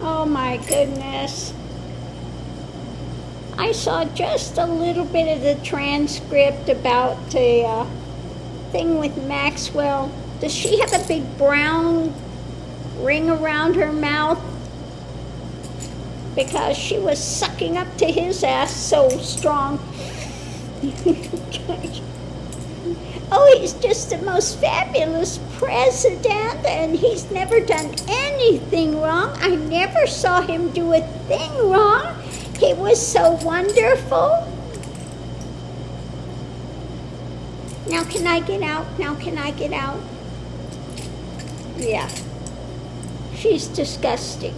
Oh my goodness. I saw just a little bit of the transcript about the thing with Maxwell. Does she have a big brown ring around her mouth? Because she was sucking up to his ass so strong. Oh, he's just the most fabulous president, and he's never done anything wrong. I never saw him do a thing wrong. He was so wonderful. Now can I get out? Now can I get out? Yeah. She's disgusting.